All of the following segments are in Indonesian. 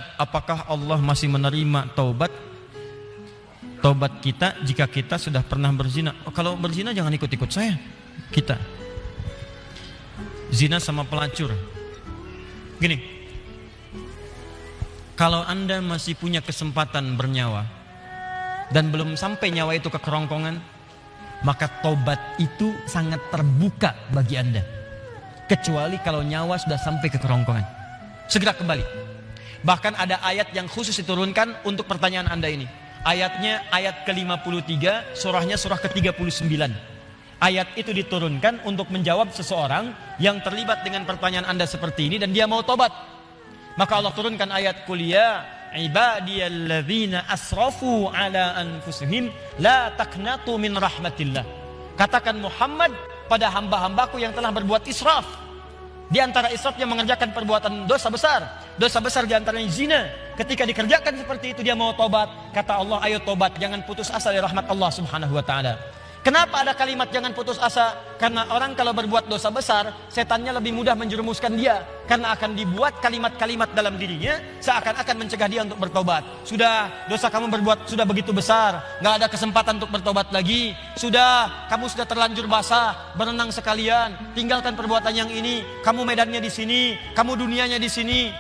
apakah Allah masih menerima taubat kita jika kita sudah pernah berzina? Kalau berzina jangan ikut-ikut saya. Kita zina sama pelacur. Gini, kalau Anda masih punya kesempatan bernyawa dan belum sampai nyawa itu ke kerongkongan, maka taubat itu sangat terbuka bagi Anda. Kecuali kalau nyawa sudah sampai ke kerongkongan, segera kembali. Bahkan ada ayat yang khusus diturunkan untuk pertanyaan Anda ini. Ayatnya ayat ke-53, surahnya surah ke-39. Ayat itu diturunkan untuk menjawab seseorang yang terlibat dengan pertanyaan Anda seperti ini dan dia mau tobat. Maka Allah turunkan ayat kuliah, ibadiyalladzina asrafu ala anfusihim la taqnatu min rahmatillah. Katakan Muhammad pada hamba-hambaku yang telah berbuat israf. Di antara israf yang mengerjakan perbuatan dosa besar. Dosa besar di antaranya zina. Ketika dikerjakan seperti itu dia mau tobat. Kata Allah, ayo tobat, jangan putus asa dari rahmat Allah Subhanahu wa taala. Kenapa ada kalimat jangan putus asa? Karena orang kalau berbuat dosa besar, setannya lebih mudah menjerumuskan dia. Karena akan dibuat kalimat-kalimat dalam dirinya seakan-akan mencegah dia untuk bertobat. Sudah, dosa kamu berbuat sudah begitu besar, gak ada kesempatan untuk bertobat lagi. Sudah, kamu sudah terlanjur basah, berenang sekalian, tinggalkan perbuatan yang ini. Kamu medannya di sini, kamu dunianya di sini.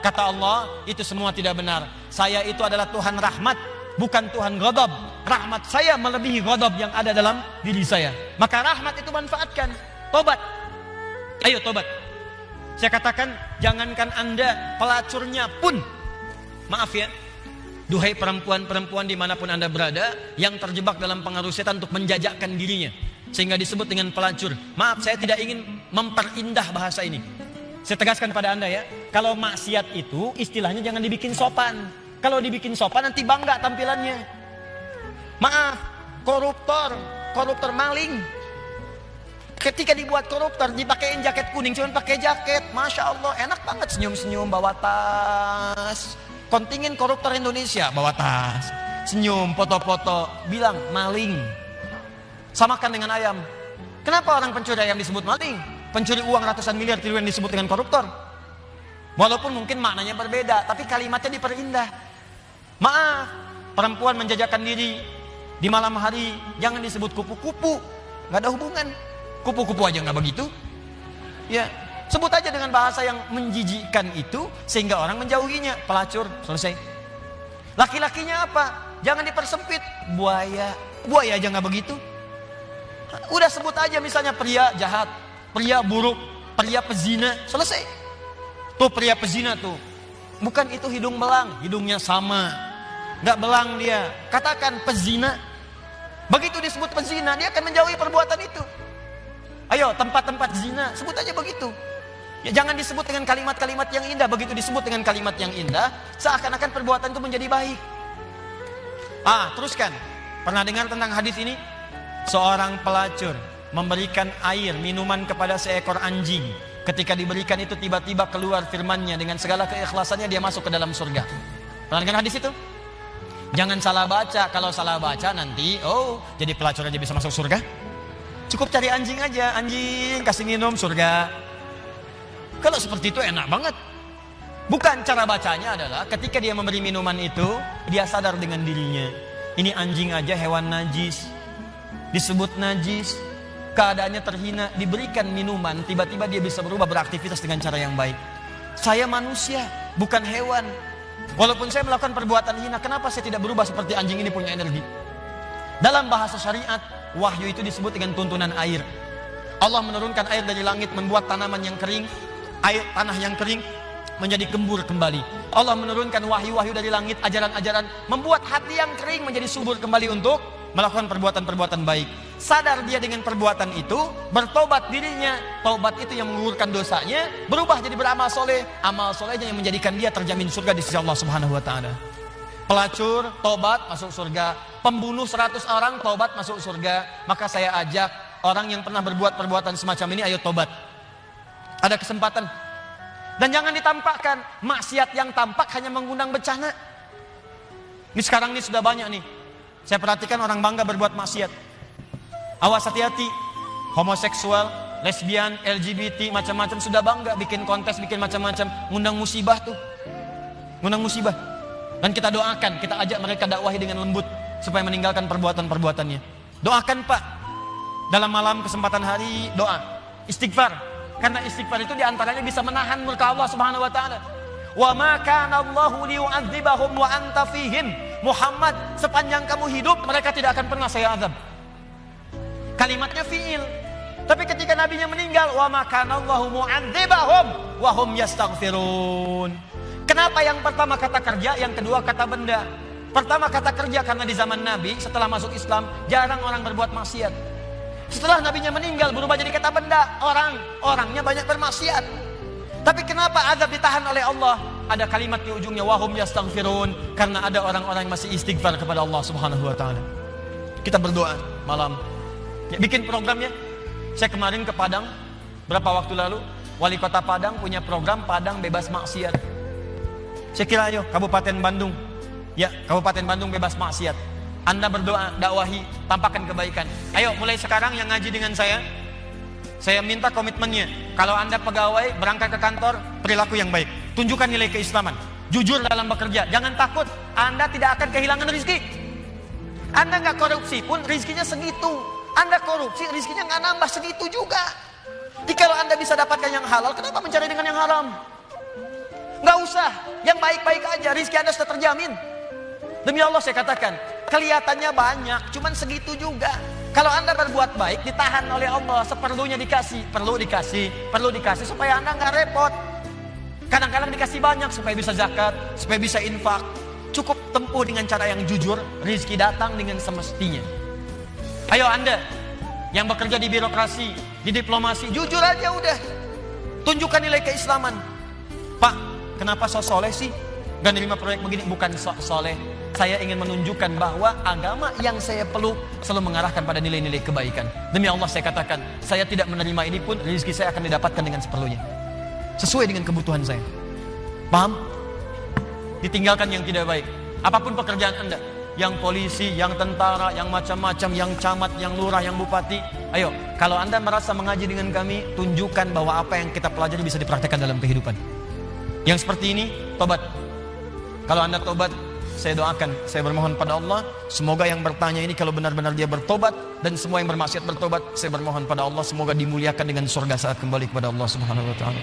Kata Allah, itu semua tidak benar. Saya itu adalah Tuhan rahmat, bukan Tuhan ghadab. Rahmat saya melebihi ghadab yang ada dalam diri saya. Maka rahmat itu manfaatkan. Tobat. Ayo tobat. Saya katakan, jangankan Anda, pelacurnya pun, maaf ya, duhai perempuan-perempuan dimanapun Anda berada yang terjebak dalam pengaruh setan untuk menjajakkan dirinya sehingga disebut dengan pelacur. Maaf, saya tidak ingin memperindah bahasa ini. Saya tegaskan pada Anda ya, kalau maksiat itu istilahnya jangan dibikin sopan. Kalau dibikin sopan nanti bangga tampilannya. Maaf, koruptor maling. Ketika dibuat koruptor, dipakein jaket kuning, cuma pakai jaket, Masya Allah, enak banget senyum-senyum, bawa tas. Kontingen koruptor Indonesia, bawa tas, senyum, foto-foto, bilang maling. Samakan dengan ayam. Kenapa orang pencuri ayam disebut maling? Pencuri uang ratusan miliar triliun disebut dengan koruptor. Walaupun mungkin maknanya berbeda, tapi kalimatnya diperindah. Maaf, perempuan menjajakan diri di malam hari, jangan disebut kupu-kupu, gak ada hubungan. Kupu-kupu aja nggak begitu, ya sebut aja dengan bahasa yang menjijikkan itu sehingga orang menjauhinya. Pelacur, selesai. Laki-lakinya apa? Jangan dipersempit. Buaya aja nggak begitu. Udah sebut aja misalnya pria jahat, pria buruk, pria pezina, selesai. Tuh pria pezina tuh, bukan itu hidung belang, hidungnya sama, nggak belang dia. Katakan pezina. Begitu disebut pezina, dia akan menjauhi perbuatan itu. Ayo tempat-tempat zina, sebut aja begitu. Ya, jangan disebut dengan kalimat-kalimat yang indah. Begitu disebut dengan kalimat yang indah, seakan-akan perbuatan itu menjadi baik. Teruskan. Pernah dengar tentang hadis ini? Seorang pelacur memberikan air, minuman kepada seekor anjing. Ketika diberikan itu tiba-tiba keluar firman-Nya dengan segala keikhlasannya dia masuk ke dalam surga. Pernah dengar hadis itu? Jangan salah baca. Kalau salah baca nanti, jadi pelacur aja bisa masuk surga? Cukup cari anjing aja, anjing kasih minum surga. Kalau seperti itu enak banget. Bukan, cara bacanya adalah ketika dia memberi minuman itu, dia sadar dengan dirinya. Ini anjing aja hewan najis, disebut najis, keadaannya terhina, diberikan minuman, tiba-tiba dia bisa berubah beraktivitas dengan cara yang baik. Saya manusia, bukan hewan. Walaupun saya melakukan perbuatan hina, kenapa saya tidak berubah seperti anjing ini punya energi? Dalam bahasa syariat, wahyu itu disebut dengan tuntunan air. Allah menurunkan air dari langit, membuat tanaman yang kering, tanah yang kering menjadi gembur kembali. Allah menurunkan wahyu-wahyu dari langit, ajaran-ajaran, membuat hati yang kering menjadi subur kembali untuk melakukan perbuatan-perbuatan baik. Sadar dia dengan perbuatan itu, bertobat dirinya. Taubat itu yang menggugurkan dosanya, berubah jadi beramal soleh. Amal solehnya yang menjadikan dia terjamin surga di sisi Allah Subhanahu wa taala. Pelacur, tobat, masuk surga. Pembunuh 100 orang, tobat, masuk surga. Maka saya ajak orang yang pernah berbuat perbuatan semacam ini, ayo tobat. Ada kesempatan. Dan jangan ditampakkan. Maksiat yang tampak hanya mengundang bencana. Ini sekarang ini sudah banyak nih. Saya perhatikan orang bangga berbuat maksiat. Awas, hati-hati. Homoseksual, lesbian, LGBT, macam-macam sudah bangga. Bikin kontes, bikin macam-macam. Ngundang musibah tuh. ngundang musibah. Dan kita doakan, kita ajak mereka dakwahi dengan lembut supaya meninggalkan perbuatan-perbuatannya. Doakan Pak, dalam malam kesempatan hari doa, istighfar. Karena istighfar itu diantaranya bisa menahan murka Allah Subhanahu Wa Taala. Wa ma kana Allahu liyu'adzibahum wa anta fihim. Muhammad, sepanjang kamu hidup mereka tidak akan pernah saya azab. Kalimatnya fiil. Tapi ketika nabinya meninggal, wa ma kana Allahu mu'adzibahum wa hum yastaghfirun. Kenapa yang pertama kata kerja, yang kedua kata benda? Pertama kata kerja karena di zaman Nabi setelah masuk Islam jarang orang berbuat maksiat. Setelah nabinya meninggal berubah jadi kata benda, orangnya banyak bermaksiat. Tapi kenapa azab ditahan oleh Allah? Ada kalimat di ujungnya wahum yastaghfirun, karena ada orang-orang yang masih istighfar kepada Allah Subhanahu Wa Taala. Kita berdoa malam. Ya, bikin programnya. Saya kemarin ke Padang berapa waktu lalu, wali kota Padang punya program Padang bebas maksiat. Saya kira ayo Kabupaten Bandung, ya Kabupaten Bandung bebas maksiat. Anda berdoa, dakwahi, tampakkan kebaikan. Ayo mulai sekarang yang ngaji dengan saya minta komitmennya. Kalau Anda pegawai berangkat ke kantor, perilaku yang baik, tunjukkan nilai keislaman, jujur dalam bekerja, jangan takut. Anda tidak akan kehilangan rezeki. Anda nggak korupsi pun rezekinya segitu. Anda korupsi rezekinya nggak nambah segitu juga. Jadi kalau Anda bisa dapatkan yang halal, kenapa mencari dengan yang haram? Nggak usah, yang baik-baik aja, rezeki Anda sudah terjamin. Demi Allah saya katakan, kelihatannya banyak, cuman segitu juga. Kalau Anda berbuat baik, ditahan oleh Allah, seperlunya dikasih, perlu dikasih supaya Anda nggak repot. Kadang-kadang dikasih banyak supaya bisa zakat, supaya bisa infak. Cukup tempuh dengan cara yang jujur, rezeki datang dengan semestinya. Ayo Anda yang bekerja di birokrasi, di diplomasi, jujur aja udah. Tunjukkan nilai keislaman. Pak, kenapa sok soleh sih? Gak nerima proyek begini, bukan sok soleh. Saya ingin menunjukkan bahwa agama yang saya peluk selalu mengarahkan pada nilai-nilai kebaikan. Demi Allah saya katakan, saya tidak menerima ini pun rezeki saya akan didapatkan dengan seperlunya. Sesuai dengan kebutuhan saya. Paham? Ditinggalkan yang tidak baik. Apapun pekerjaan Anda, yang polisi, yang tentara, yang macam-macam, yang camat, yang lurah, yang bupati. Ayo, kalau Anda merasa mengaji dengan kami, tunjukkan bahwa apa yang kita pelajari bisa dipraktekkan dalam kehidupan. Yang seperti ini, tobat. Kalau Anda tobat, saya doakan, saya bermohon pada Allah, semoga yang bertanya ini kalau benar-benar dia bertobat, dan semua yang bermaksiat bertobat, saya bermohon pada Allah, semoga dimuliakan dengan surga saat kembali kepada Allah Subhanahu Wa Taala.